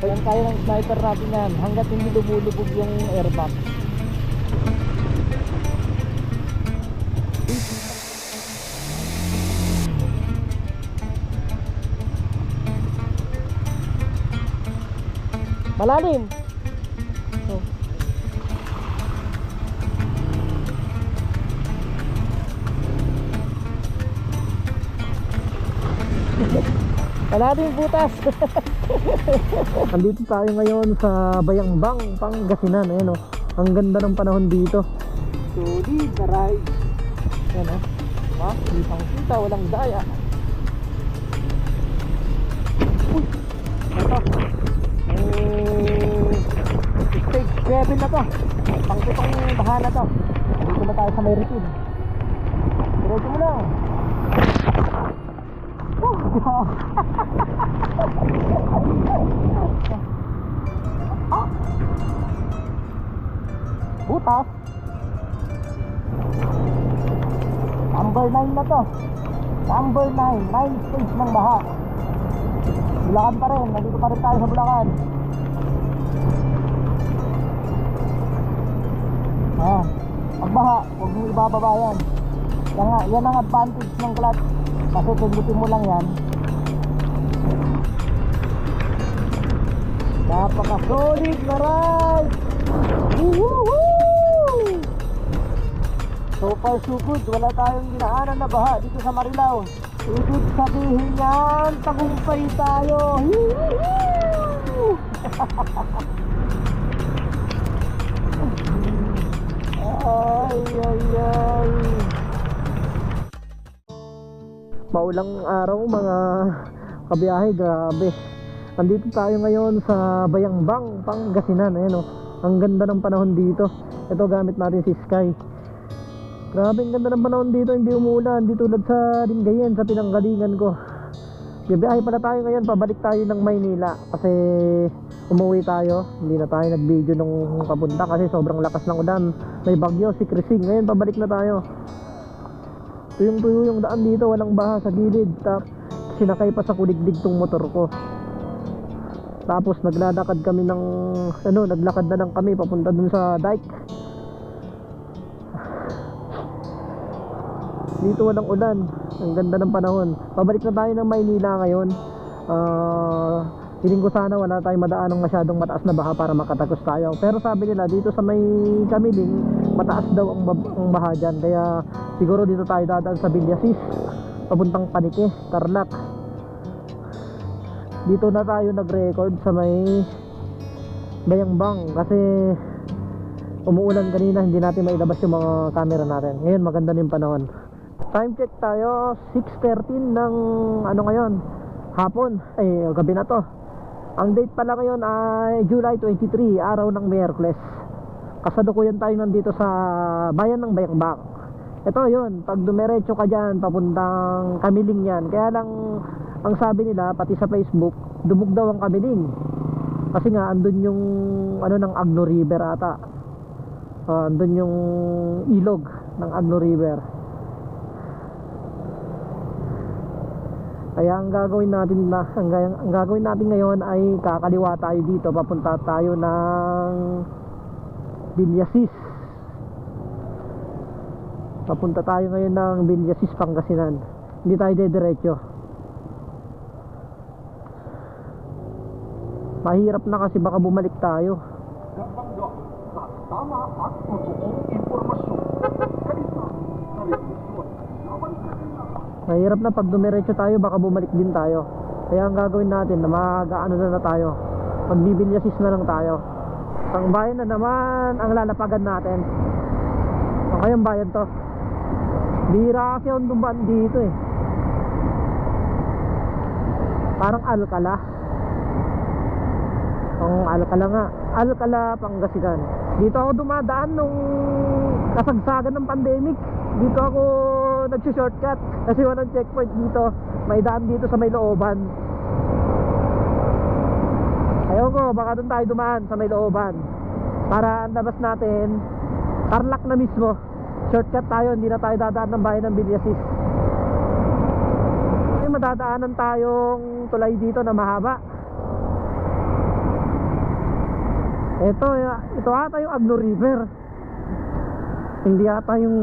Yan kaya ng sniper natin yan hanggat hindi lumulubog yung airbox. Malalim. Oh. Malalim butas. Andito tayo ngayon sa Bayangbang, Pangasinan. Ayan, oh. Ang ganda ng panahon dito. Solid na ride. Ayan, oh. Kitang kita, walang daya. Uy, ito stage 7 na to. Pangpitong baha na to. Dito na tayo sa may routine. Diretso mo lang. Butas. Number 9 na to. Number 9. 9 stage ng baha. Bulacan pa rin. Nandito pa rin tayo sa Bulacan. Pag baha, huwag mo ibababa yan. Yan ang advantage ng clutch. Kasi pindutin mo lang yan. Napaka-solid na ride! Woohoo! So far so good. Wala tayong dinaanan na baha dito sa Marilao. Ibig sabihin yan, tagumpay tayo! Woohoo! Ay. Maulang araw mga kabiyahe, grabe. Nandito tayo ngayon sa Bayangbang, Pangasinan. Ayan, oh. Ang ganda ng panahon dito. Ito gamit natin si Sky. Grabe ang ganda ng panahon dito, hindi umulan. Hindi tulad sa Lingayen, sa pinanggalingan ko. Bibiyahe pala tayo ngayon, pabalik tayo ng Maynila. Kasi umuwi tayo. Hindi na tayo nag-video nung papunta kasi sobrang lakas ng ulan. May bagyo, si Krising. Ngayon pabalik na tayo. Tuyong-tuyo yung daan dito, walang baha sa gilid. Sinakay pa sa kuliglig tong motor ko. Tapos naglalakad kami ng naglakad na lang kami papunta dun sa dike. Dito walang ulan. Ang ganda ng panahon. Pabalik na tayo ng Maynila ngayon. Hiling ko sana wala tayong madaan ng masyadong mataas na baha para makatagos tayo. Pero sabi nila dito sa may Kamiling, mataas daw ang baha dyan. Kaya siguro dito tayo dadaan sa Villasis, papuntang Panique, Tarlac. Dito na tayo nag-record sa may Bayangbang kasi umuulan kanina, hindi natin mailabas yung mga camera natin. Ngayon maganda na yung panahon. Time check tayo, 6:13 ng ngayon, hapon, gabi na to. Ang date pala ngayon ay July 23, araw ng Miyerkules. Kasalukuyan tayo nandito sa bayan ng Bayangbang. Ito yun, pag dumiretso ka dyan, papuntang Kamiling yan. Kaya lang, ang sabi nila, pati sa Facebook, dumug daw ang Kamiling. Kasi nga, andun yung ng Agno River ata. Andun yung ilog ng Agno River. Kaya ang gagawin natin ngayon ay kakaliwa tayo dito, papunta tayo ng Villasis. Papunta tayo ngayon ng Villasis, Pangasinan. Hindi tayo diretso. Mahirap na kasi baka bumalik tayo. Tama at totoong impormasyon. Mahirap na pag dumiretso tayo, baka bumalik din tayo. Kaya ang gagawin natin, na na tayo, magbibilyasis na lang tayo. Ang bayan na naman ang lalapagan natin. Ang kayang bayan to. Bihira kasi yung dumaan dito eh. Parang Alcala. Ang Alcala nga, Alcala, Pangasinan. Dito ako dumadaan nung kasagsagan ng pandemic. Dito ako nagsi-shortcut kasi walang checkpoint dito. May daan dito sa may looban. Ayaw ko, baka doon tayo dumaan sa may looban. Para ang labas natin Tarlac na mismo. Shortcut tayo, hindi na tayo dadaan ng bayan ng Villasis. May madadaanan tayong tulay dito na mahaba. Ito ata yung Agno River. Hindi ata yung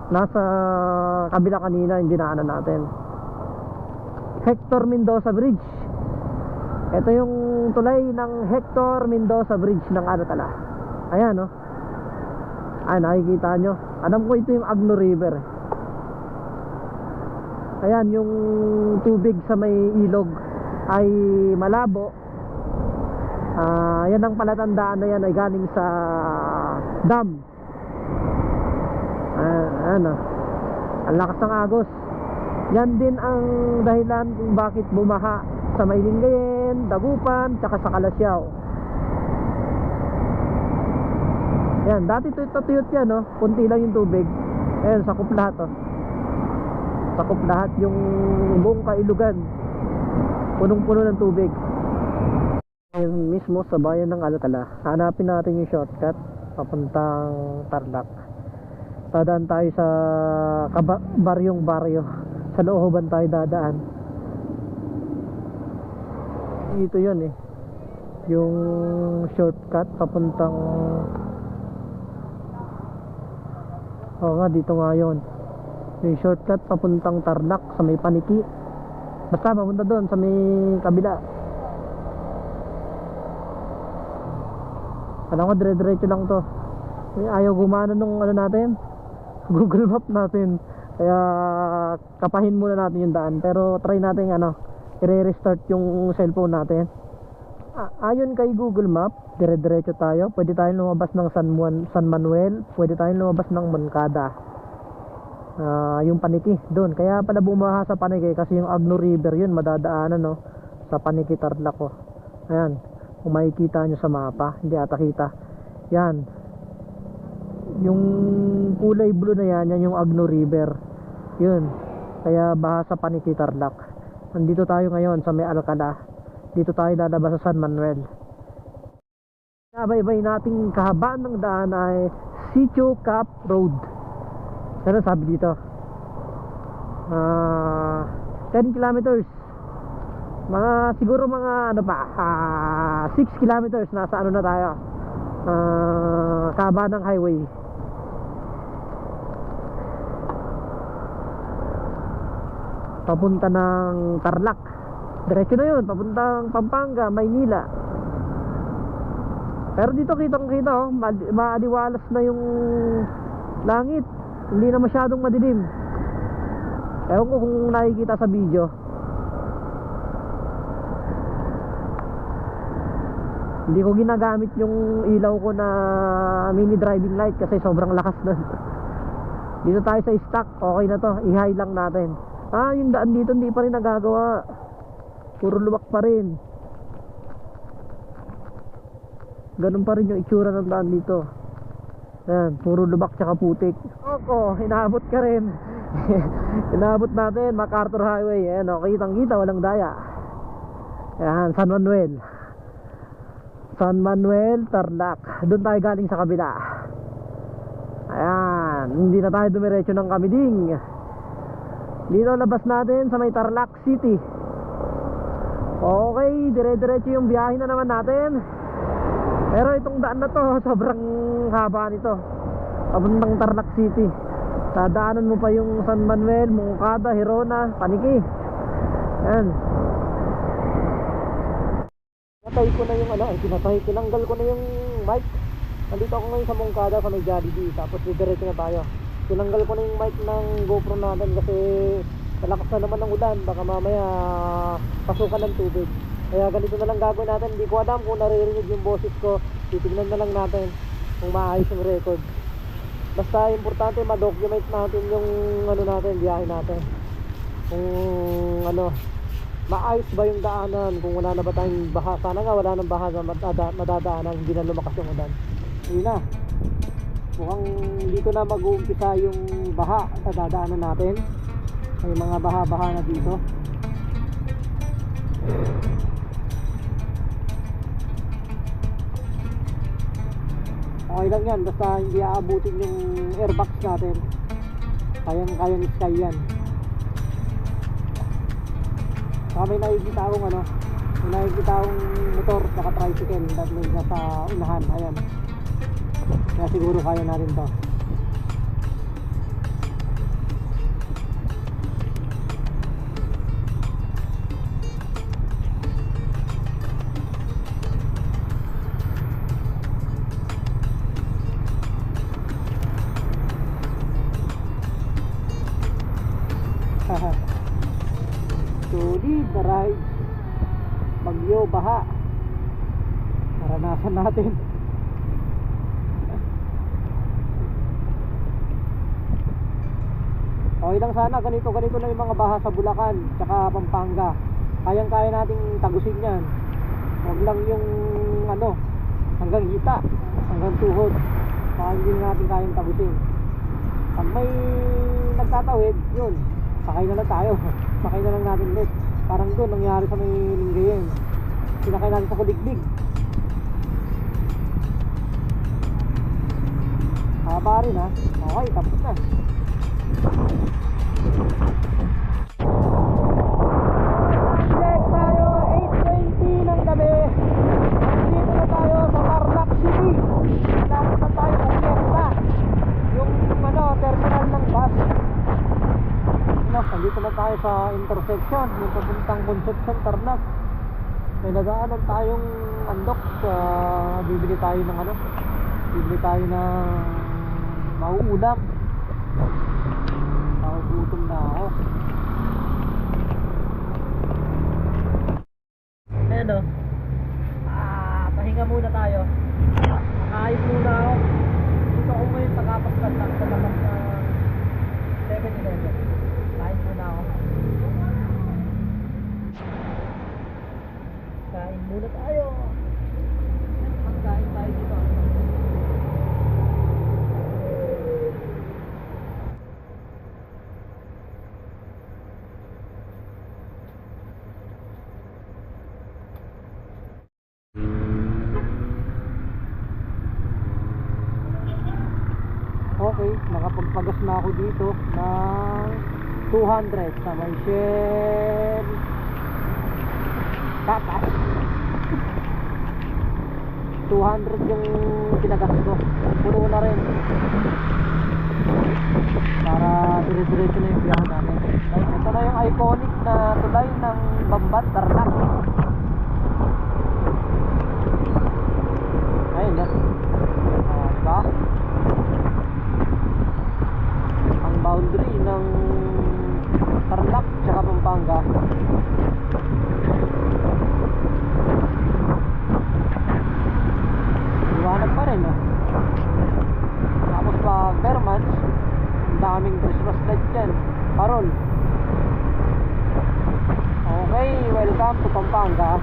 nasa kabila kanina yung dinaanan natin. Hector Mendoza Bridge. Ito yung tulay ng Hector Mendoza Bridge ng Alcala. Ayan, no? Ay, nakikita nyo. Alam ko ito yung Agno River. Ayan, yung tubig sa may ilog ay malabo. Yan ang palatandaan na yan ay galing sa dam. Ano, ang lakas ng agos. Yan din ang dahilan kung bakit bumaha sa Maylingayen, Dagupan, tsaka sa Kalasyaw. Yan, dati tuyot yan, no? Kunti lang yung tubig. Ayan, sakop lahat, oh. Sakop lahat yung buong Kailugan. Punong-puno ng tubig. Ngayon mismo sa bayan ng Alcala, hanapin natin yung shortcut papuntang Tarlac. Dadaan tayo sa baryong baryo. Sa looban tayo dadaan. Ito yun eh, yung shortcut papuntang, oo nga, dito nga yun, yung shortcut papuntang Tarlac sa may Paniki. Basta papunta doon sa may kabila. Alam ko dire-diretso lang to. Ayaw gumana nung ano natin, Google Map natin. Kaya kapahin muna natin yung daan. Pero try natin i-restart yung cellphone natin. Ayon kay Google Map, dire-diretso tayo. Pwede tayong lumabas ng San Manuel. Pwede tayong lumabas ng Moncada. Yung Paniki doon. Kaya pala bumaha sa Paniki kasi yung Agno River yun madadaanan, no, sa Paniki, Tarlac, oh. Ayan, kung makikita nyo sa mapa. Hindi ata kita. Yan, yung kulay blue na yan yung Agno River. Yun, kaya baha sa Paniki, Tarlac. Nandito tayo ngayon sa may Alcala. Dito tayo lalabas sa San Manuel. Nabaybay nating kahabaan ng daan ay Sitio Cap Road. Pero sabi dito 10 kilometers. Siguro mga 6 kilometers nasa na tayo, kahabaan ng highway. Papunta ng Tarlac. Diretso na yun, papuntang Pampanga, Maynila. Pero dito kitang-kita, oh, maaliwalas na yung langit. Hindi na masyadong madilim. Ewan ko kung nakikita sa video. Hindi ko ginagamit yung ilaw ko na mini driving light kasi sobrang lakas na. Dito tayo sa stock, okay na to. I-high lang natin. Yung daan dito hindi pa rin nagagawa. Puro luwak pa rin. Ganun pa rin yung itsura ng daan dito. Ayan, puro lubak tsaka putik. Inaabot ka rin. Inaabot natin MacArthur Highway. Ayan, kitang kita, walang daya. Ayan, San Manuel. San Manuel, Tarlac. Doon tayo galing sa kabila. Ayan, hindi na tayo dumiretso ng Kamiding. Dito labas natin sa may Tarlac City. Okay, dire-diretso yung biyahe na naman natin. Pero itong daan na to, sobrang haba nito. Papuntang Tarlac City. Dadaanan mo pa yung San Manuel, Moncada, Hirona, Paniki. Ayan. Tinatay ko na yung tinanggal ko na yung mic. Nandito ako ngayon sa Moncada sa may Jollibee. Tapos diretso na tayo. Tinanggal ko na yung mic ng GoPro natin kasi malakas na naman ng ulan. Baka mamaya pasukan ng tubig. Kaya ganito na lang gagawin natin. Hindi ko alam kung naririnig yung boses ko. Titignan na lang natin kung maayos yung record. Basta importante ma-document natin yung natin, biyahe natin. Kung maayos ba yung daanan, kung wala na ba tayong baha. Sana nga wala nang baha na madadaanan, hindi na lumakas yung ulan. Hindi na. Mukhang dito na mag-uumpisa yung baha sa dadaanan natin. May mga baha-baha na dito. Okay lang yan, basta hindi aabutin yung airbox natin. Kaya ni Sky yan. Saka may nakikita akong May nakikita akong motor saka tricycle that may nasa unahan. Ayan. Kaya siguro kaya natin to. Solid na ride. Bagyo, baha. Naranasan natin. Okay lang sana, ganito lang yung mga baha sa Bulacan tsaka Pampanga. Kayang-kaya nating tagusin yan. Huwag lang yung ano, hanggang hita, hanggang tuhod. Baka hindi natin kayang tagusin. Pag may nagtatawid, yun, sakay na lang tayo. Sakay na lang natin ulit. Parang doon nangyari sa may Lingayen. Sinakay natin sa Kuligbig. Haba rin ha. Okay, tapos na. Check tayo, 8:20 ng gabi. Nandito na tayo sa Tarlac City. Malapit na tayo sa Fiesta, yung ano, terminal ng bus. Nandito na tayo sa intersection, yung papuntang Concepcion, Tarlac. May nadaanan tayong andok. Bibili tayo ng ano, bibili tayo ng mauulam. Gutom na ako. Ayan o. Pahinga muna tayo. Nakaayos muna ako. Dito ako ngayon sa Kapastan lang sa labas ng 7-Eleven. Kain muna ako. Kain muna tayo. Magkain tayo dito. Okay, nakapagpagas na ako dito ng 200 sa may Shell Tatas. 200 yung pinagas ko. Puno na rin para dire-diretso na yung biyahe namin. Ito na yung iconic na tulay ng Bamban, Tarlac. Ayun na. Diba? Boundary ng Tarlac tsaka Pampanga. Liwanag pa rin, no? Tapos pa Fairmont, ang daming Christmas light dyan. Parol. Okay, welcome to Pampanga.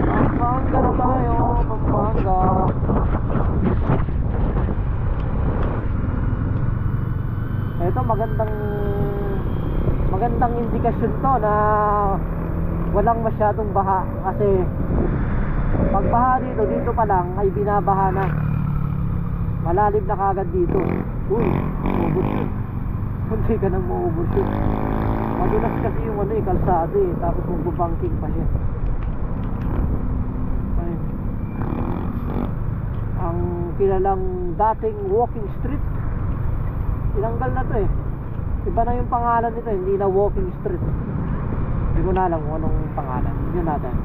Pampanga na tayo, Pampanga. Ito magandang indikasyon to na walang masyadong baha, kasi pag baha dito pa lang ay binabaha na. Malalim na kagad dito. Uy, overshoot. Hindi ka nang ma-overshoot. Madulas kasi yung ano, kalsado eh, tapos magbabanking pa siya. Ayun. Ang kilalang dating walking street, tinanggal na to eh. Iba na yung pangalan nito, hindi na walking street. Hindi ko na alam kung anong pangalan. Yun natin.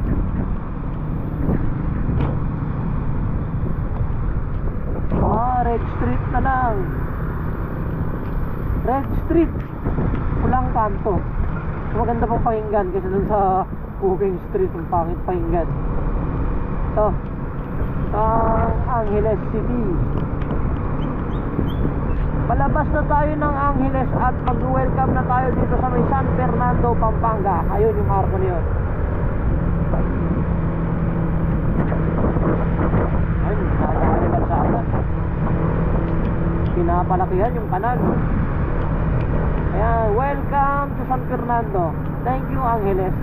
Red Street na lang. Red Street, pulang kanto. Maganda pang pakinggan kasi dun sa walking street, ang pangit pakinggan. Ito ang Angeles City. Palabas na tayo ng Angeles at mag-welcome na tayo dito sa may San Fernando, Pampanga. Ayun yung arko na yun. Ayun, nakakaliban sa atas. Pinapalakihan yung kanal. Ayan, welcome to San Fernando. Thank you, Angeles.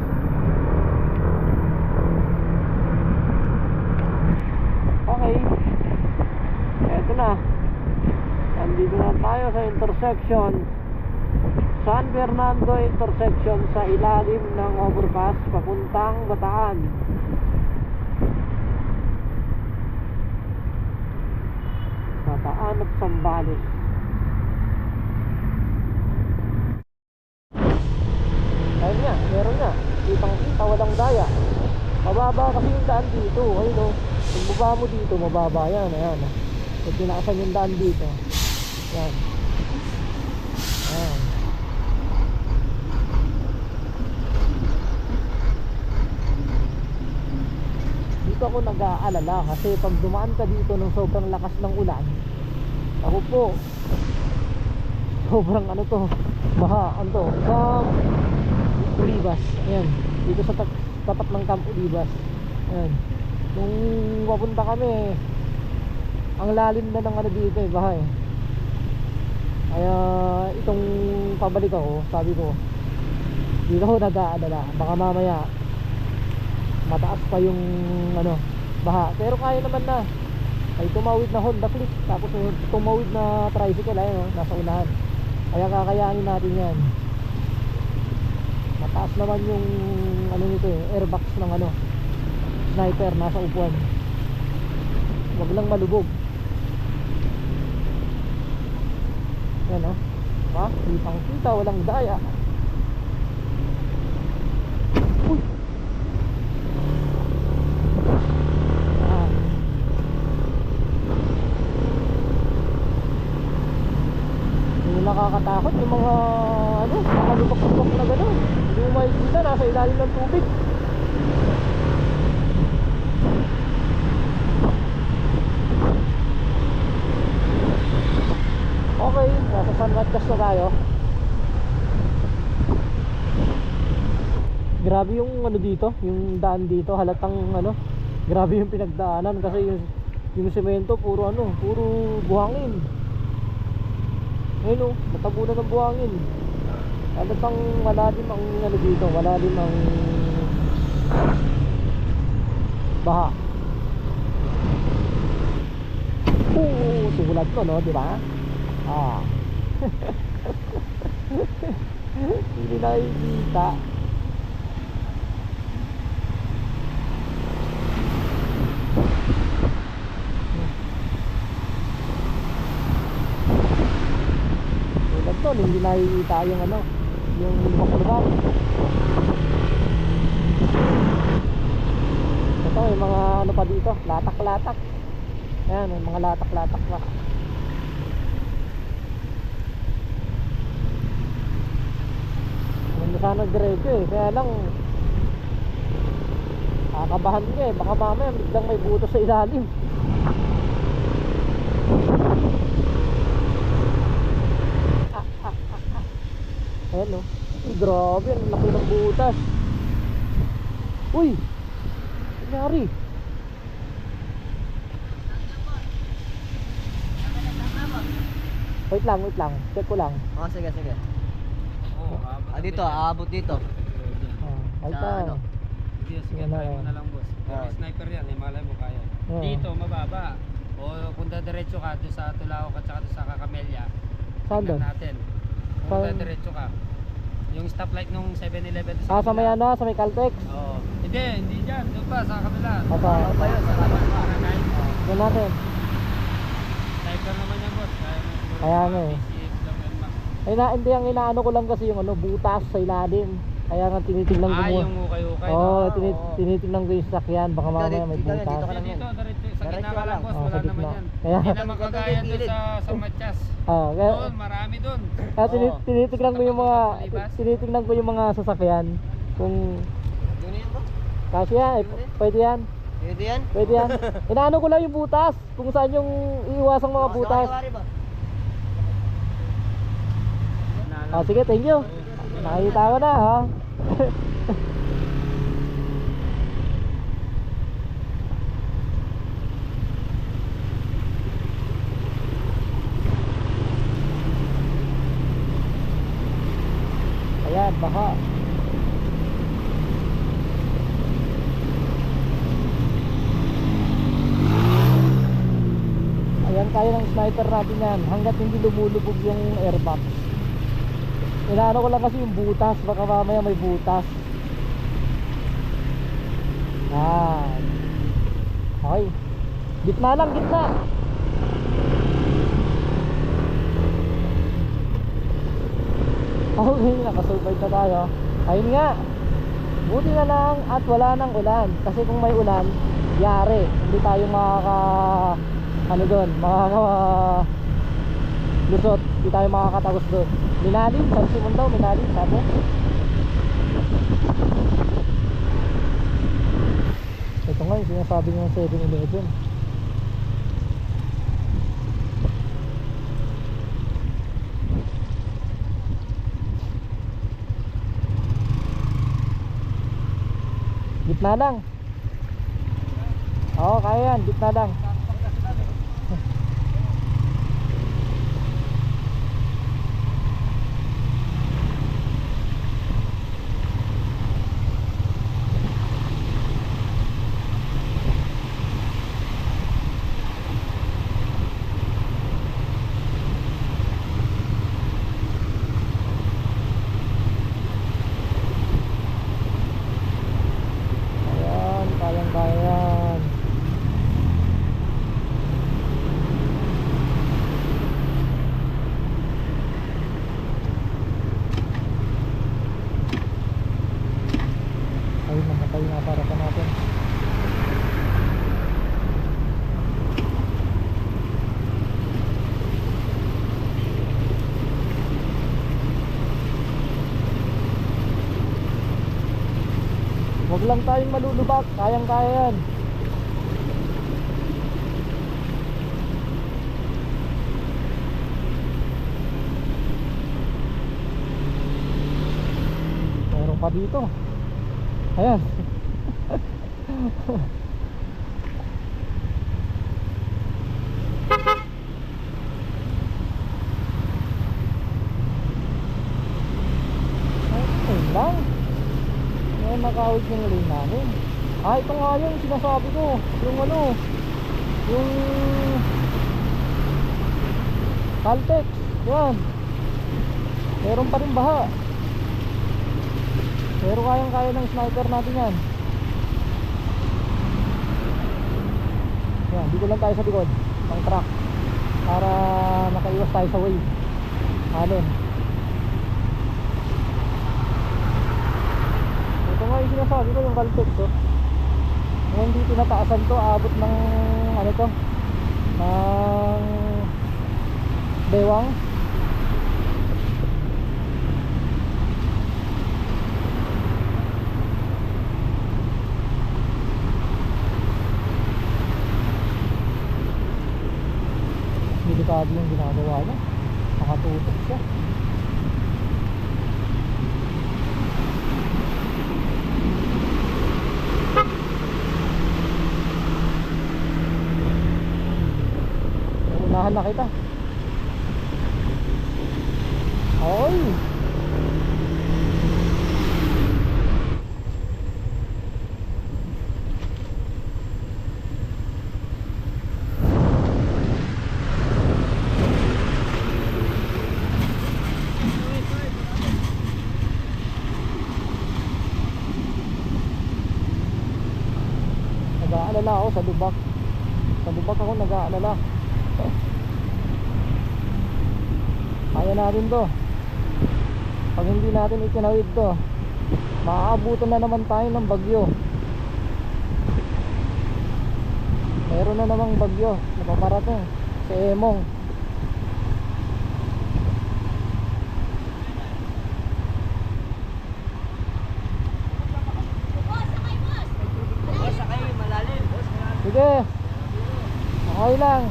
Okay, eto na. Nandito na tayo sa intersection San Fernando intersection sa ilalim ng overpass papuntang Bataan. Bataan at Sambales. Ayun nga, meron nga. Kitang kita, walang daya. Mababa kasi yung daan dito. Ayun o. Kung baba mo dito, mababa yan. Ayan. Kung tinakasan yung daan dito. Ayan. Ayan. Dito ako nag-aalala kasi pag dumaan ka dito ng sobrang lakas ng ulan, ako po, sobrang ano to, baha, ano to, Camp Ulibas. Ayan, dito sa tapat ng Camp Ulibas. Ayan, nung papunta kami, ang lalim na ng ano dito eh, baha eh. Kaya itong pabalik ako, sabi ko, dito ako nag-aalala, baka mamaya mataas pa yung ano, baha. Pero kaya naman na. Ay tumawid na Honda Click, tapos tumawid na tricycle, ayun, nasa unahan. Kaya kakayanin natin yan. Mataas naman yung ano nito eh, airbox ng ano, sniper nasa upuan. Wag lang malubog. Yan o, ha? Kitang kita, walang daya. Uy! Nakakatakot yung mga ano, mga lubak-lubak na gano'n. Hindi mo makikita, nasa ilalim ng tubig. Okay, nasa San Matgas na tayo. Grabe yung ano dito, yung daan dito, halatang ano, grabe yung pinagdaanan kasi yung semento puro ano, puro buhangin. Ayun o, natabunan ng buhangin. Halatang malalim ang ano dito, malalim ang baha. Sulat ko no, di ba? Ah. Hindi nakikita. Sulat ko, hindi nakikita yung ano, yung lubak-lubak. Ito, yung mga ano pa dito, latak-latak. Ayan, may mga latak-latak pa. Hindi sana diretso eh, kaya lang kakabahan ka eh, baka mamaya biglang may buto sa ilalim. Ayan o, grabe, ang laki ng butas. Uy, nangyari. Wait lang, check ko lang. Oh, sige. Dito, aabot dito. Ay Sa ta. ano? Hindi, sige, try mo na lang boss. Pero sniper yan, malay mo kaya. Oo. Dito, mababa. O kung dadiretso ka doon sa Tulao at saka doon sa Cacamelia, Saan doon? tingnan natin. Kung Saan? dadiretso ka, yung stoplight nung 7-Eleven doon Sa may ano, sa may Caltex. Oo. Hindi dyan. Doon pa, sa kabila. Apa? Pa yun, sa kanan. Barangay. Yan natin. Sniper naman yan boss. Kaya mo siguro Kaya nga eh. PCX lang yan max. Ay na, hindi, ang inaano ko lang kasi yung ano, butas sa ilalim. Kaya nga tinitingnan ko mo. Yung ukay-ukay. Oo, oo. tinitingnan ko yung sasakyan, baka mamaya may Dito, butas. dito ka lang. Dito, diretso. Sa Diretso gitna ka lang lang. boss. Oo, Wala sa naman gitna. yan. Kaya, Hindi naman kagaya doon sa Matias. kaya, Doon, marami doon. kaya Oo. tinitingnan ko yung mga, Palibas? tinitingnan ko yung mga sasakyan. Kung Yun yan ba? kasya, eh, pwede yan. Pwede yan? Pwede yan. Inaano ko lang yung butas, kung saan yung iiwasang mga butas. Nakakawari ba? Ah, sige, thank you. Nakikita ko na ha. Ayan, baha. Ayan, kaya ng sniper natin yan hanggat hindi lumulubog yung airbox. Inaano ko lang kasi yung butas, baka mamaya may butas. Yan. Okay. Gitna lang, gitna. Okay, nakasurvive na tayo. Ayun nga. Buti na lang at wala nang ulan. Kasi kung may ulan, yari. Hindi tayo ano doon, lusot. Hindi tayo makakatagos doon. Minalim, sabi si Mundo, minalim, sabi. Ito nga, yung sinasabi niyo ng 7-Eleven. Gitna lang. Oo, kaya yan, gitna lang. Huwag lang tayong malulubak, kayang-kaya yan. Meron pa dito. Ayan. Ayun lang. Ngayon nakawit yung lane namin. Ito nga yung sinasabi ko. Yung ano, yung Caltex. Yan. Meron pa rin baha. Pero kayang-kaya ng sniper natin yan. Yan, dito lang tayo sa likod ng truck para nakaiwas tayo sa wave. Alin. Ito nga yung sinasabi ko, yung Caltex kung hindi tinataasan to, abot ng ano to, ng bewang. Delikado yung ginagawa niya. Nakatutok siya. Unahan na kita. Oy! Nag-aalala ako sa lubak. Sa lubak ako nag-aalala. Kaya natin to. Pag hindi natin itinawid to, maaabutan na naman tayo ng bagyo. Meron na namang bagyo na paparating sa Emong. Sige, okay lang.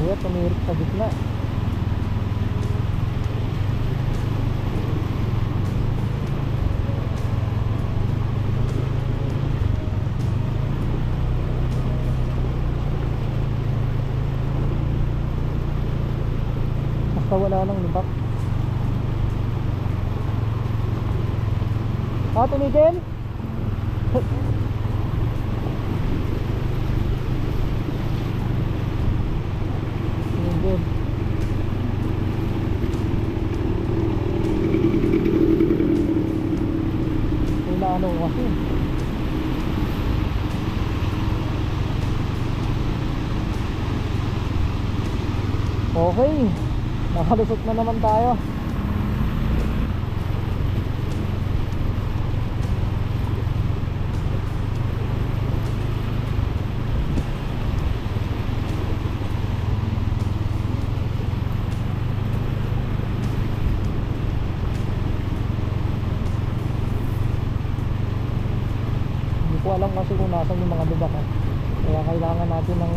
Kuya, tumirik sa gitna. wala nang lubak. Tumigil? Tumigil. Wala ano kasi. Okay, nakalusot na naman tayo. Hindi ko alam kasi kung nasan yung mga lubak eh. Kaya kailangan natin ng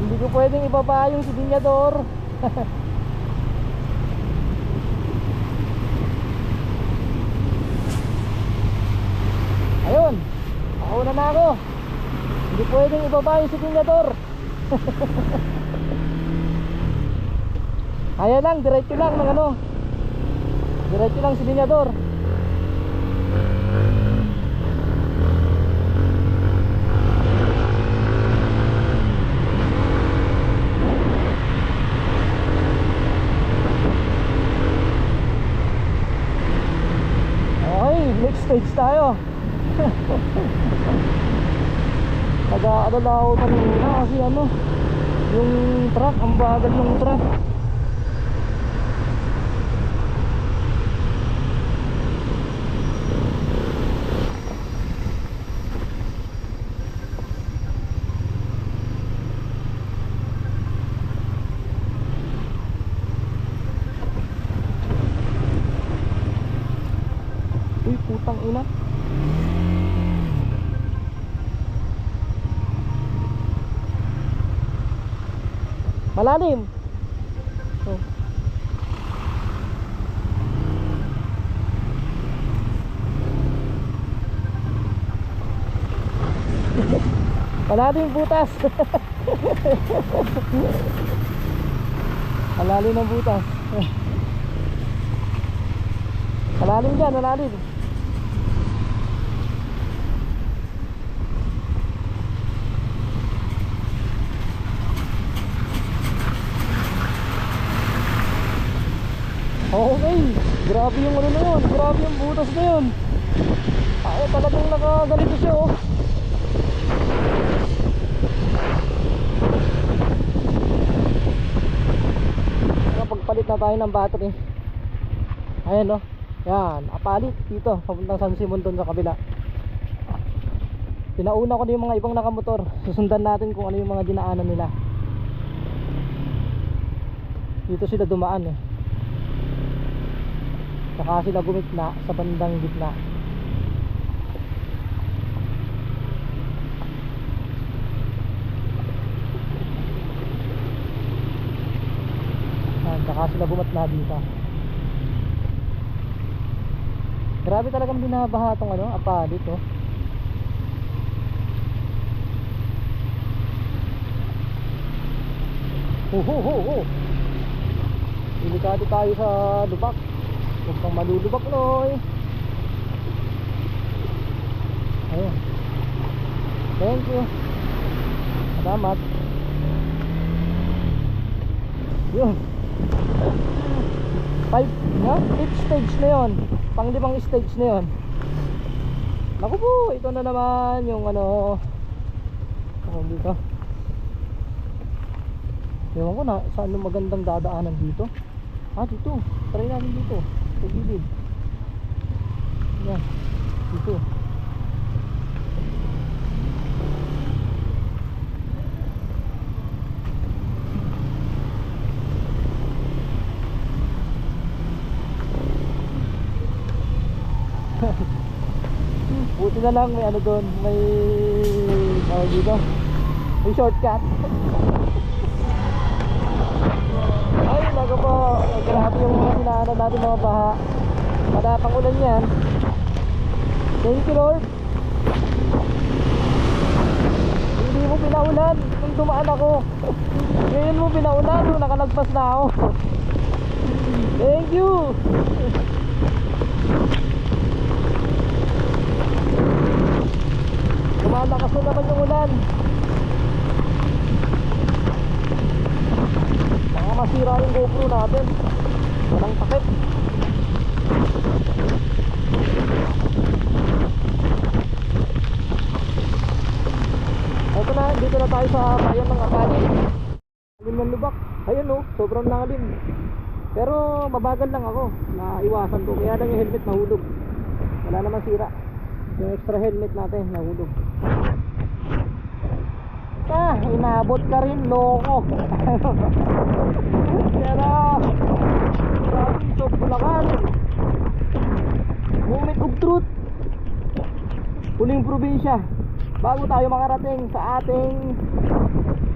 hindi ko pwedeng ibaba yung silinyador. Ayun, nakauna na ako. Hindi pwedeng ibaba yung silinyador. Kaya lang, diretso lang ng ano. Diretso lang silinyador. Okay, next stage tayo. Nag-aalala ako kanina kasi ano, yung truck, ang bagal ng truck. Uy, putang ina. Malalim. Oh. Malalim butas. Malalim ng butas. Malalim dyan, malalim. Okay, grabe yung ano na yun, grabe yung butas na yun. Ay, talagang nakaganito siya oh. Pagpalit na tayo ng battery. Ayan oh, yan, apalit dito, papuntang San Simon doon sa kabila. Pinauna ko na yung mga ibang nakamotor. Susundan natin kung ano yung mga dinaanan nila. Dito sila dumaan eh. Saka sila gumitna sa bandang gitna. Saka sila bumatna dito. Grabe talagang binabaha tong ano, apalit oh. Delikado tayo sa lubak. Huwag kang malulubak, Noy. Ayun. Thank you. Salamat. Yun. 5th stage na yun. Pang-5 stage na yun. Naku po, ito na naman yung ano. Dito. Ewan ko na saan yung magandang dadaanan dito. Dito. Try natin dito. Sa gilid. Yan. Dito. na lang may ano doon, may dito. May shortcut. Ay, naku po. Grabe yung mga sinaanan natin mga baha. Madapang ulan yan. Thank you, Lord. Hindi mo pinaulan nung dumaan ako. Ngayon mo pinaulan nung nakalagpas na ako. Thank you. Lumalakas na naman yung ulan. Baka masira yung GoPro natin. Walang takip. Ito na, dito na tayo sa bayan ng Akali. Lalim ng lubak. Ayun oh, sobrang lalim. Pero mabagal lang ako. Naiwasan ko. Kaya lang yung helmet nahulog. Wala naman sira. Yung extra helmet natin nahulog. Inabot ka rin, loko. Pero province of Bulacan, moment of truth. Huling probinsya bago tayo makarating sa ating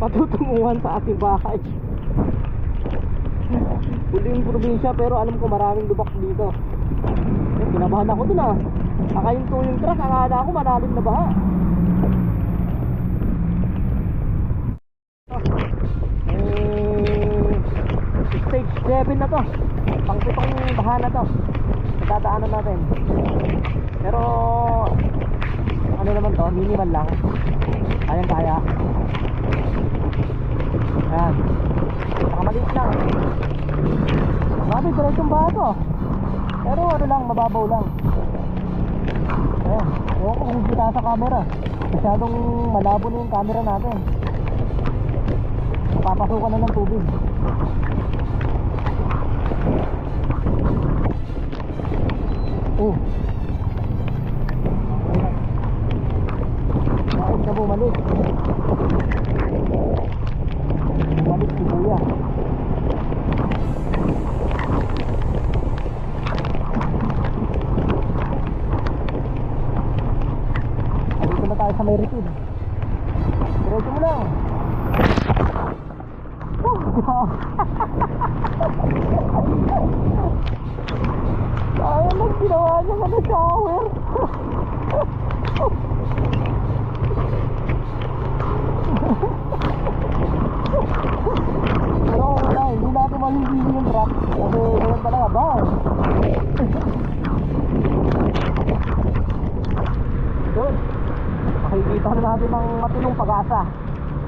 patutunguhan sa ating bahay. Huling probinsya, pero alam ko maraming lubak dito. Kinabahan ako dun ah. Nakahinto yung truck, akala ko malalim na baha. Stage 7 na to. Pang-pitong baha na to. Dadaanan natin. Pero ano naman to, minimal lang. Kayang kaya. Ayan. Saka maliit lang. Grabe, diretsong baha to. Pero ano lang, mababaw lang. Ayan. Ewan ko kung kita sa camera. Masyadong malabo na yung camera natin. Papasukan na ng tubig. Oh. Bakit na bumalik? Bumalik si Kuya. Dito na tayo sa may refill. Diretso mo lang. Ay, lang ginawa niya nga na shower. Pero wala, hindi natin malilili yung truck. Kasi ganyan talaga ba? Yun, makikita na natin ang matinong pag-asa.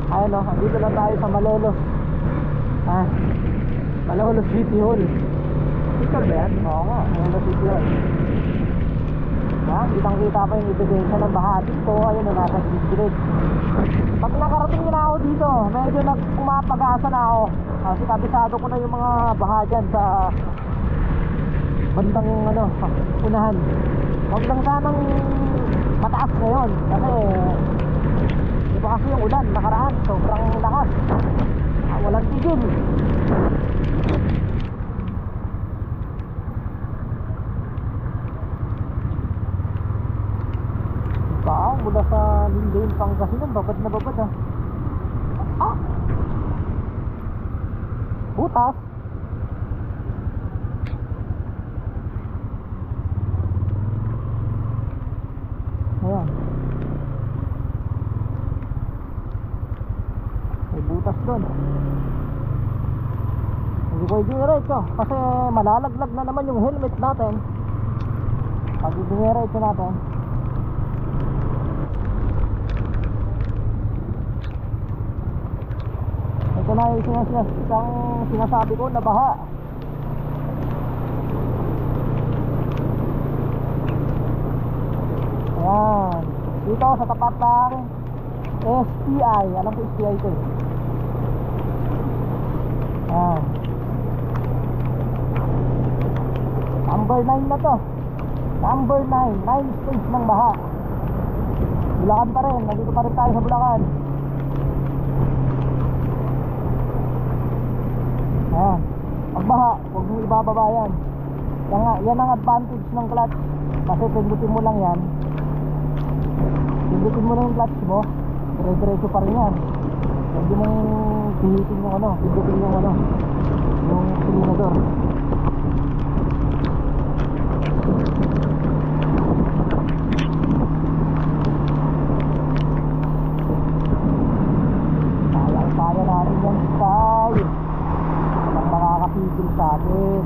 Ayun o, dito na tayo sa Malolos. Malolos City Hall. Ito ba yan? Oo nga, Malolos City Hall. Kitang-kita pa yung ebidensya ng baha dito. Ayun na, nasa gilid. Pag nakarating na ako dito, medyo pumapag-asa na ako. Kasi kabisado ko na yung mga baha dyan sa bandang unahan. Huwag lang sanang mataas ngayon. Kasi iba kasi yung ulan nakaraan, sobrang lakas. Walang tigil. Mula sa Lingayen, Pangasinan, babad na babad butas. Ayan, may butas doon. Hindi pwede diretso kasi malalaglag na naman yung helmet natin pag diretso natin. Ito na yung sinasabi ko na baha. Ayan, dito sa tapat ng STI. Alam ko STI ito eh. Ayan, number 9 na to. Number 9 stage ng baha. Bulacan pa rin, nandito pa rin tayo sa Bulacan. Ayan, pagbaha, huwag mo ibababa yan. Yan ang advantage ng clutch. Kasi pindutin mo lang yan, pindutin mo na yung clutch mo, dire-diretso pa rin yan. Hindi mong pihitin yung ano, pindutin yung ano, yung silinador. Kaya natin yung sky. Walang makakapigil sa atin.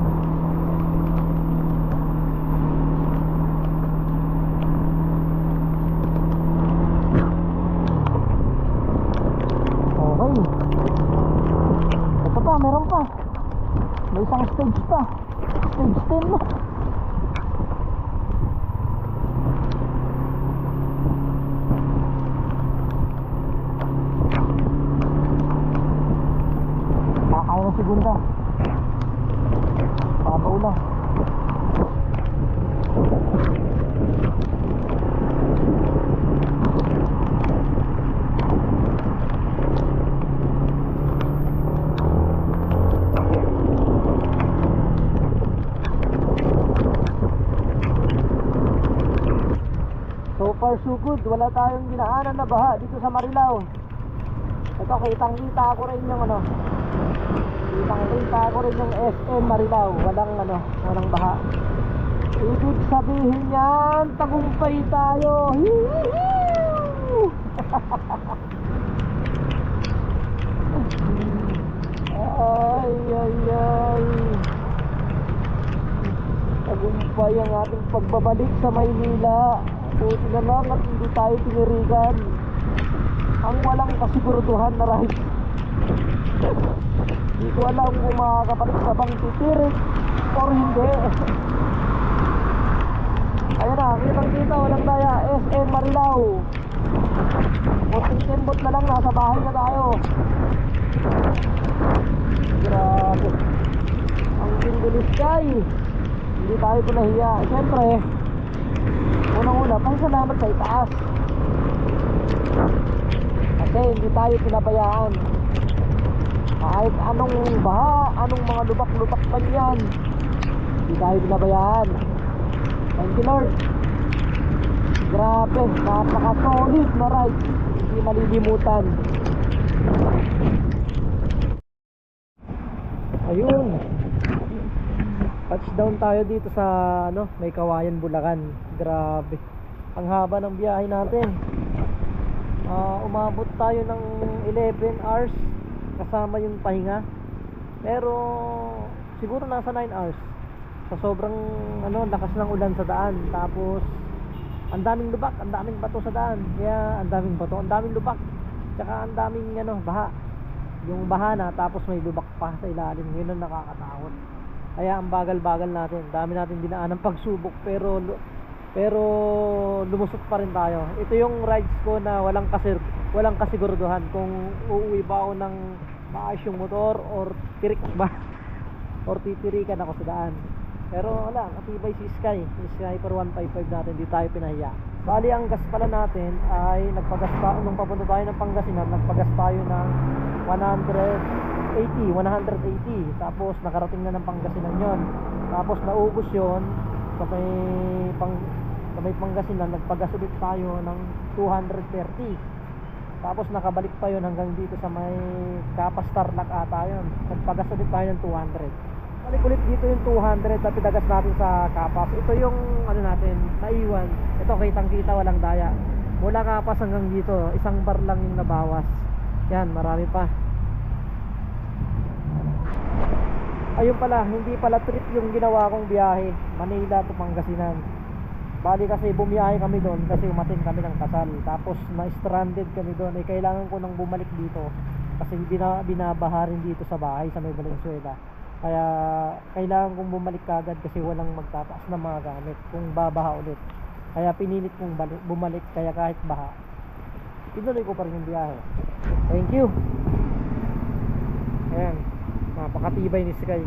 Okay. Ito pa, meron pa. May isang stage pa. Stage 10 no. Kaya ng segunda. Babaw na. So far so good. Wala tayong dinaanan na baha dito sa Marilao. Ito, kitang-kita ko rin yung ano, kitang-kita ko rin yung SM Marilao. Walang baha. Ibig sabihin yan, tagumpay tayo. Hihihiu! Ay. Tagumpay ang ating pagbabalik sa Maynila. Buti na lang at hindi tayo tinirigan ang walang kasiguraduhan na ride. Hindi ko alam kung makakabalik sa bang titirik or hindi. Ayan na, kitang-kita, walang daya. SM Marilao. Kunting timbot na lang, nasa bahay na tayo. Grabe. Ang Kindle Sky. Hindi tayo pinahiya. Siyempre, unang-una, pasalamat sa itaas. Kasi hindi tayo pinabayaan. Kahit anong baha, anong mga lubak-lubak pa yan, hindi tayo pinabayaan. Thank you Lord. Grabe, napaka-solid na ride. Hindi malilimutan. Ayun, touchdown tayo dito sa ano, May Kawayan, Bulacan. Grabe, ang haba ng biyahe natin. Umabot tayo ng 11 hours kasama yung pahinga. Pero siguro nasa 9 hours sa sobrang ano, lakas ng ulan sa daan. Tapos ang daming lubak, ang daming bato sa daan. Kaya ang daming bato, ang daming lubak. Tsaka ang daming ano, baha. Yung baha na tapos may lubak pa sa ilalim. Yun ang nakakatakot. Kaya ang bagal-bagal natin. Dami natin dinaan ng pagsubok, pero lumusot pa rin tayo. Ito yung rides ko na walang kasiguraduhan kung uuwi ba ako ng maayos yung motor or tirik ba or titirikan ako sa daan. Pero wala, matibay si Sky for 155 natin, di tayo pinahiya. Bali ang gas pala natin ay nagpagas pa nung papunta tayo ng Pangasinan, nagpagas tayo ng 180. Tapos nakarating na ng Pangasinan yon. Tapos naubos yon sa may Pangasinan, nagpagas ulit tayo ng 230. Tapos nakabalik pa yon hanggang dito sa may Kapas Tarlac ata yun. Nagpagas ulit tayo ng 200. Balik ulit dito yung 200 na pinagas natin sa Kapas. Ito yung ano natin, naiwan. Ito kitang-kita, walang daya. Mula Kapas hanggang dito, isang bar lang yung nabawas. Yan, marami pa. Ayun pala, hindi pala trip yung ginawa kong biyahe, Manila to Pangasinan. Bali kasi bumiyahe kami doon kasi umatin kami ng kasal. Tapos na-stranded kami doon. Eh kailangan ko nang bumalik dito kasi binabaha rin dito sa bahay sa May Valenzuela. Kaya kailangan kong bumalik kagad kasi walang magtataas na mga gamit kung babaha ulit. Kaya pinilit kong bumalik, kaya kahit baha tinuloy ko pa rin yung biyahe. Thank you. Ayan, napakatibay ni Sky.